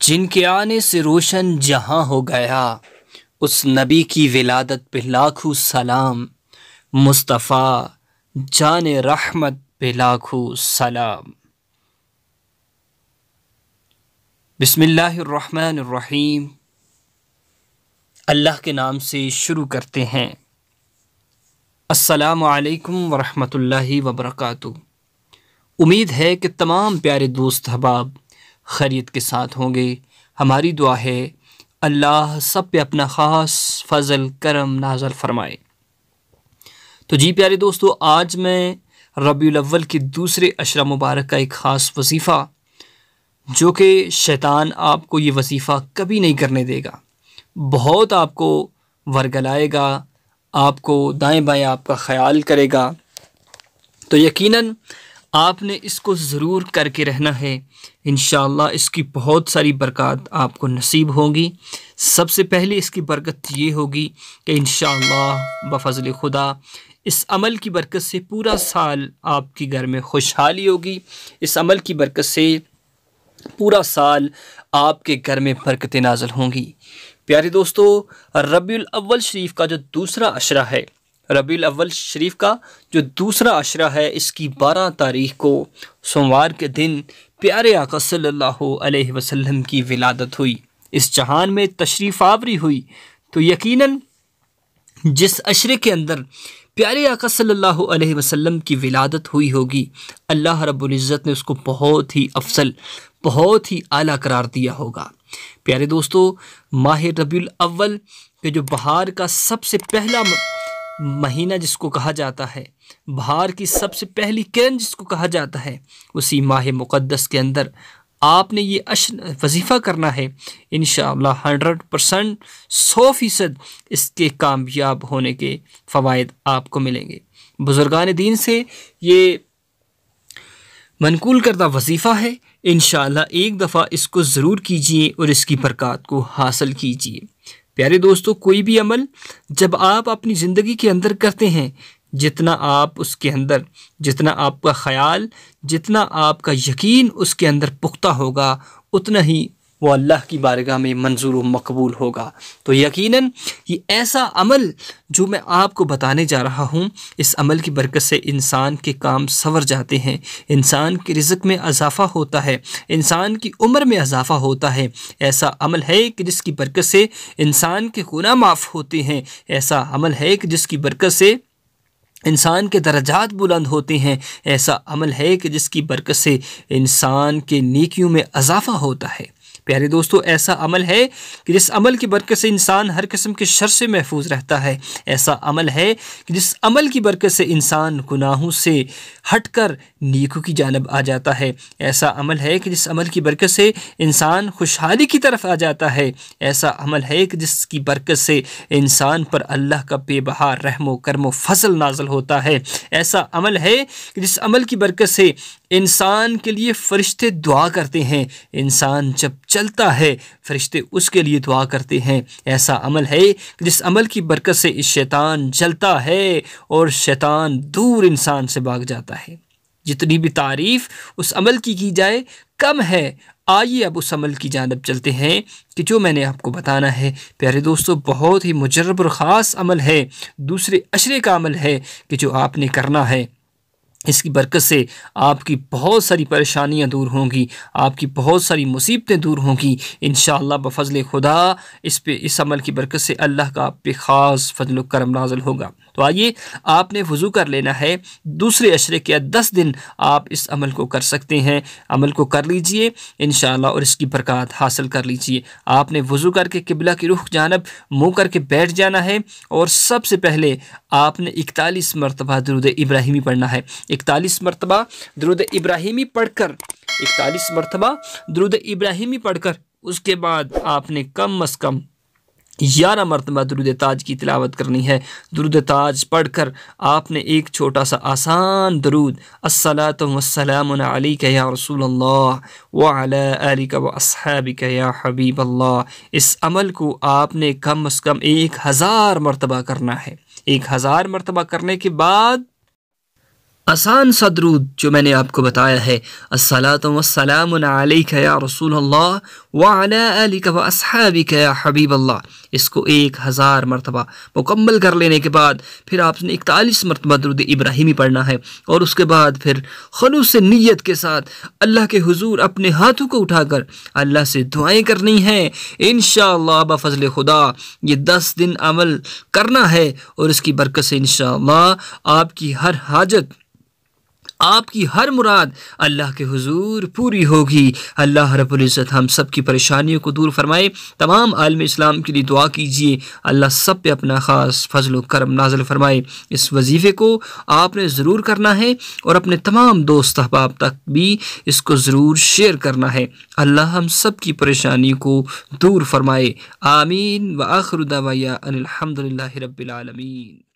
जिनके आने से रोशन जहां हो गया, उस नबी की विलादत पे लाखों सलाम। मुस्तफ़ा जाने रहमत पे लाखों सलाम। बिस्मिल्लाहिर्रहमानिर्रहीम। अल्लाह के नाम से शुरू करते हैं। अस्सलामु अलैकुम वरहमतुल्लाहि वबरकातुहू। उम्मीद है कि तमाम प्यारे दोस्त अहबाब खैरियत के साथ होंगे। हमारी दुआ है अल्लाह सब पे अपना ख़ास फ़ज़ल करम नाज़ल फ़रमाए। तो जी प्यारे दोस्तों, आज मैं रबीउल अव्वल के दूसरे अशरा मुबारक का एक ख़ास वजीफ़ा, जो कि शैतान आपको ये वजीफ़ा कभी नहीं करने देगा, बहुत आपको वर्गलाएगा, आपको दाएं बाएं आपका ख़याल करेगा, तो यकीनन आपने इसको ज़रूर करके रहना है। इंशाअल्लाह इसकी बहुत सारी बरकत आपको नसीब होंगी। सबसे पहले इसकी बरकत ये होगी कि इंशाअल्लाह बफ़ज़ल खुदा इस अमल की बरकत से पूरा साल आपके घर में खुशहाली होगी। इस अमल की बरकत से पूरा साल आपके घर में बरकतें नाज़िल होंगी। प्यारे दोस्तों, रबीउल अव्वल शरीफ का जो दूसरा अशरा है, रबीउल अव्वल शरीफ का जो दूसरा अशरा है, इसकी 12 तारीख को सोमवार के दिन प्यारे आका सल्लल्लाहु अलैहि वसल्लम की विलादत हुई, इस जहान में तशरीफ़ आवरी हुई। तो यकीनन जिस अशरे के अंदर प्यारे आका सल्लल्लाहु अलैहि वसल्लम की विलादत हुई होगी, अल्लाह रब्बुल इज़्ज़त ने उसको बहुत ही अफसल, बहुत ही आला करार दिया होगा। प्यारे दोस्तों, माह रबीउल अव्वल के जो बहार का सबसे पहला महीना जिसको कहा जाता है, बहार की सबसे पहली किरण जिसको कहा जाता है, उसी माह मुक़द्दस के अंदर आपने ये वजीफ़ा करना है। इंशाअल्लाह 100% 100% इसके कामयाब होने के फ़वाइद आपको मिलेंगे। बुज़ुर्गान दीन से ये मनकूल करदा वजीफ़ा है। इंशाअल्लाह एक दफ़ा इसको ज़रूर कीजिए और इसकी बरकत को हासिल कीजिए। प्यारे दोस्तों, कोई भी अमल जब आप अपनी ज़िंदगी के अंदर करते हैं, जितना आप उसके अंदर, जितना आपका ख़याल, जितना आपका यकीन उसके अंदर पुख्ता होगा, उतना ही वो अल्लाह की बारगाह में मंजूर व मकबूल होगा। तो यकीनन ये ऐसा अमल जो मैं आपको बताने जा रहा हूँ, इस अमल की बरकत से इंसान के काम संवर जाते हैं, इंसान के रिज़्क़ में इजाफ़ा होता है, इंसान की उम्र में इजाफ़ा होता है। ऐसा अमल है कि जिसकी बरकत से इंसान के गुनाह माफ़ होते हैं। ऐसा अमल है कि जिसकी बरकत से इंसान के दर्जात बुलंद होते हैं। ऐसा अमल है कि जिसकी बरकत से इंसान के नेकियों में इजाफ़ा होता है। प्यारे दोस्तों, ऐसा अमल है कि जिस अमल की बरकत से इंसान हर किस्म के शर से महफूज रहता है। ऐसा अमल है कि जिस अमल की बरकत से इंसान गुनाहों से हटकर नेकों की जानब आ जाता है। ऐसा अमल है कि जिस अमल की बरकत से इंसान खुशहाली की तरफ आ जाता है। ऐसा अमल है कि जिसकी बरकत से इंसान पर अल्लाह का बेबहा रहमो करमो फजल नाज़िल होता है। ऐसा अमल है कि जिस अमल की बरकत से इंसान के लिए फ़रिश्ते दुआ करते हैं। इंसान जब चलता है, फ़रिश्ते उसके लिए दुआ करते हैं। ऐसा अमल है कि जिस अमल की बरकत से शैतान जलता है और शैतान दूर इंसान से भाग जाता है। जितनी भी तारीफ़ उस अमल की जाए कम है। आइए अब उस अमल की जानब चलते हैं कि जो मैंने आपको बताना है। प्यारे दोस्तों, बहुत ही मुजर्रब और ख़ास अमल है, दूसरे अशरे का अमल है कि जो आपने करना है। इसकी बरकत से आपकी बहुत सारी परेशानियां दूर होंगी, आपकी बहुत सारी मुसीबतें दूर होंगी। इंशाअल्लाह बफ़ज़ल खुदा इस अमल की बरकत से अल्लाह का आप पे ख़ास फजल करम नाज़िल होगा। तो आइए, आपने वज़ू कर लेना है। दूसरे अशरे के 10 दिन आप इस अमल को कर सकते हैं। अमल को कर लीजिए इंशाअल्लाह और इसकी बरकत हासिल कर लीजिए। आपने वज़ू करके किबला की रुख जानब मुँह करके बैठ जाना है और सबसे पहले आपने 41 मरतबा दुरूद इब्राहिमी पढ़ना है। 41 मरतबा दुरूद इब्राहिमी पढ़कर 41 मरतबा दुरूद इब्राहिमी पढ़कर उसके बाद आपने कम अज़ कम 11 मरतबा दुरूद ताज की तिलावत करनी है। दुरूद ताज पढ़कर आपने एक छोटा सा आसान दुरूद, अस्सलातु वस्सलामु अलैका या रसूलल्लाह व अला आलिका व अस्हाबिका या हबीबल्लाह, इस अमल को आपने कम अज़ कम 1000 मरतबा करना है। 1000 मरतबा करने के बाद आसान सा दरूद जो मैंने आपको बताया है, अस्सलातु वस्सलामु अलैका या रसूल अल्लाह व अला आलिका व अस्हाबिका या हबीब अल्लाह, इसको 1000 मरतबा मुकम्मल कर लेने के बाद फिर आपने 41 मरतबा दरूद इब्राहिमी पढ़ना है और उसके बाद फिर खुलूस नीयत के साथ अल्लाह के हुजूर अपने हाथों को उठाकर अल्लाह से दुआएं करनी है। इंशाअल्लाह बफज़ल खुदा ये 10 दिन अमल करना है और इसकी बरकत से इंशाअल्लाह आपकी हर हाजत, आपकी हर मुराद अल्लाह के हुजूर पूरी होगी। अल्लाह रब्बुल इज़्ज़त हम सब की परेशानियों को दूर फरमाए। तमाम आलम इस्लाम के लिए दुआ कीजिए, अल्लाह सब पे अपना ख़ास फजल व करम नाज़िल फरमाए। इस वजीफ़े को आपने ज़रूर करना है और अपने तमाम दोस्त अहबाब तक भी इसको ज़रूर शेयर करना है। अल्लाह हम सब की परेशानी को दूर फरमाए। आमीन व आखिरु दअवाना अनिल हम्दुलिल्लाहि रब्बिल आलमीन।